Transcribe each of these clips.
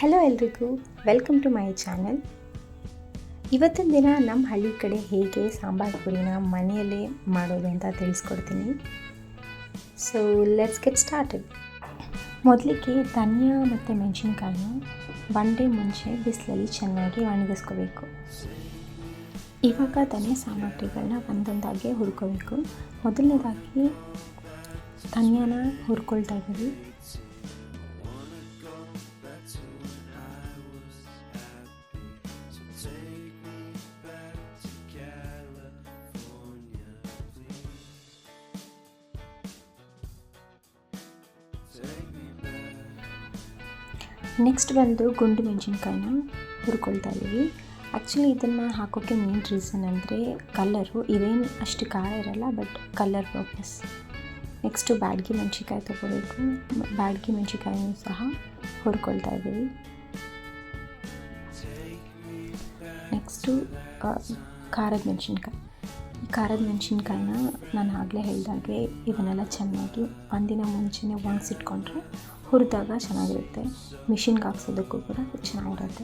Hello ಎಲ್ರಿಗೂ, welcome to my channel. ಇವತ್ತಿನ ದಿನ ನಮ್ಮ ಹಳ್ಳಿ ಕಡೆ ಹೇಗೆ ಸಾಂಬಾರು ಪುರಿನ ಮನೆಯಲ್ಲೇ ಮಾಡೋದು ಅಂತ ತಿಳಿಸ್ಕೊಡ್ತೀನಿ. So let's get started. ಮೊದಲಿಗೆ ಧನಿಯಾ ಮತ್ತು ಮೆಣಸಿನ್ಕಾಯಿನ ಒನ್ ಡೇ ಮುಂಚೆ ಬಿಸಿಲಲ್ಲಿ ಚೆನ್ನಾಗಿ ಒಣಗಿಸ್ಕೋಬೇಕು. ಇವಾಗ ಧನಿಯಾ ಸಾಮಗ್ರಿಗಳನ್ನ ಒಂದೊಂದಾಗಿ ಹುರ್ಕೋಬೇಕು. ಮೊದಲನೇದಾಗಿ ಧನಿಯಾನ ಹುರ್ಕೊಳ್ತಾ ಇದ್ದೀವಿ. ನೆಕ್ಸ್ಟ್ ಬಂದು ಗುಂಡು ಮೆಣಸಿನ್ಕಾಯಿನ ಹುರ್ಕೊಳ್ತಾ ಇದ್ದೀವಿ. ಆ್ಯಕ್ಚುಲಿ ಇದನ್ನು ಹಾಕೋಕ್ಕೆ ಮೇನ್ ರೀಸನ್ ಅಂದರೆ ಕಲರು. ಇದೇನು ಅಷ್ಟು ಖಾರ ಇರಲ್ಲ, but colour purpose. Next Byadagi ಮೆಣಸಿನ್ಕಾಯಿ ತೊಗೋಬೇಕು. ಬ್ಯಾಡಗಿ ಮೆಣಸಿನ್ಕಾಯಿನೂ ಸಹ ಹುರ್ಕೊಳ್ತಾ ಇದ್ದೀವಿ. ನೆಕ್ಸ್ಟು ಖಾರದ ಮೆಣಸಿನ್ಕಾಯಿ. ಈ ಖಾರದ ಮೆಣಸಿನ್ಕಾಯಿನ ನಾನು ಆಗಲೇ ಹೇಳಿದಾಗೆ ಇದನ್ನೆಲ್ಲ ಚೆನ್ನಾಗಿ ಒಂದಿನ ಮುಂಚೆನೇ ಒಣಗಿಸಿಟ್ಕೊಂಡ್ರೆ ಹುರಿದಾಗ ಚೆನ್ನಾಗಿರುತ್ತೆ. ಮಿಷಿನ್ಗೆ ಹಾಕ್ಸೋದಕ್ಕೂ ಕೂಡ ಚೆನ್ನಾಗಿರುತ್ತೆ.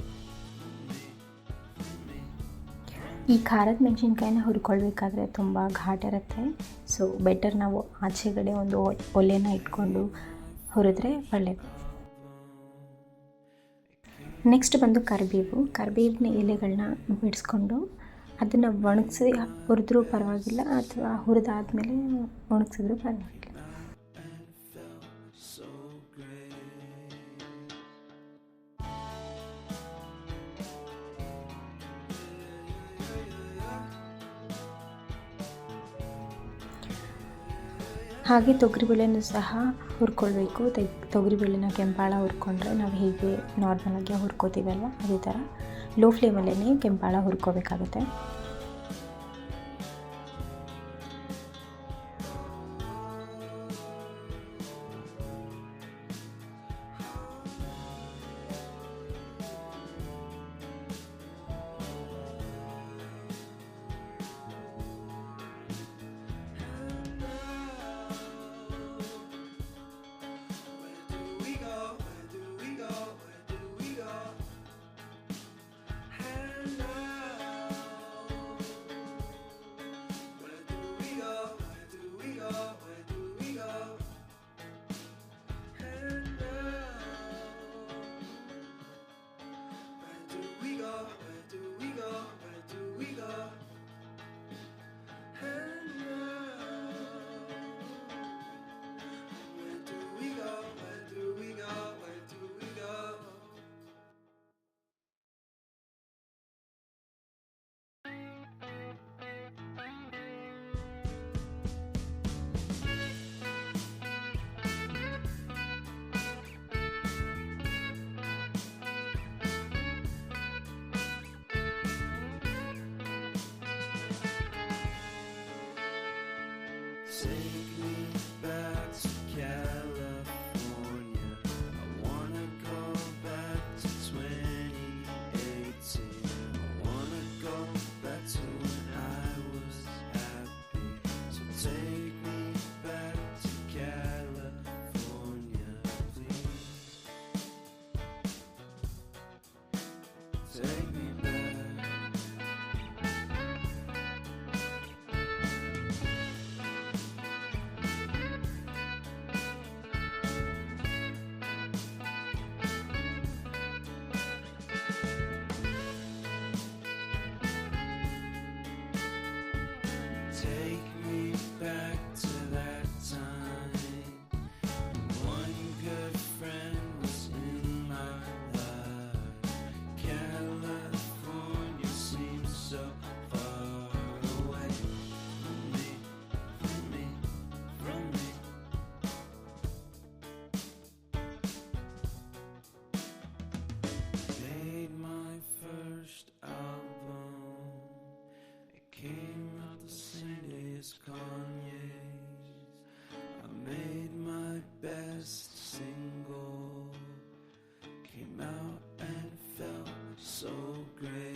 ಈ ಖಾರದ ಮೆಣಸಿನ್ಕಾಯಿನ ಹುರ್ಕೊಳ್ಬೇಕಾದ್ರೆ ತುಂಬ ಘಾಟ್ ಇರುತ್ತೆ. ಸೊ ಬೆಟರ್ ನಾವು ಆಚೆಗಡೆ ಒಂದು ಒಲೆನ ಇಟ್ಕೊಂಡು ಹುರಿದ್ರೆ ಒಳ್ಳೆಯದು. ನೆಕ್ಸ್ಟ್ ಬಂದು ಕರಿಬೇವಿನ ಎಲೆಗಳನ್ನ ಬಿಡಿಸ್ಕೊಂಡು ಅದನ್ನು ಒಣಗಿಸಿ ಹುರಿದ್ರೂ ಪರವಾಗಿಲ್ಲ, ಅಥವಾ ಹುರಿದಾದ್ಮೇಲೆ ಒಣಗಿಸಿದ್ರೂ ಪರವಾಗಿಲ್ಲ. ಹಾಗೆ ತೊಗರಿಬೇಳೆನೂ ಸಹ ಹುರ್ಕೊಳ್ಬೇಕು. ತೊಗರಿಬೇಳೆನ ಕೆಂಪಾಳ ಹುರ್ಕೊಂಡ್ರೆ ನಾವು ಹೇಗೆ ನಾರ್ಮಲಾಗಿ ಹುರ್ಕೋತೀವಲ್ವ, ಅದೇ ಥರ ಲೋ ಫ್ಲೇಮಲ್ಲೇ ಕೆಂಪಾಳ ಹುರ್ಕೋಬೇಕಾಗುತ್ತೆ. Take me back to California. I wanna go back to 2018. I wanna go back to when I was happy. So take me back to California, please. Take me back. Take me back to that time. One good friend was in my life. California seems so far away from me, from me, from me. Made my first album. It came out the same day as Kanye's. I made my best single. Came out and felt so great.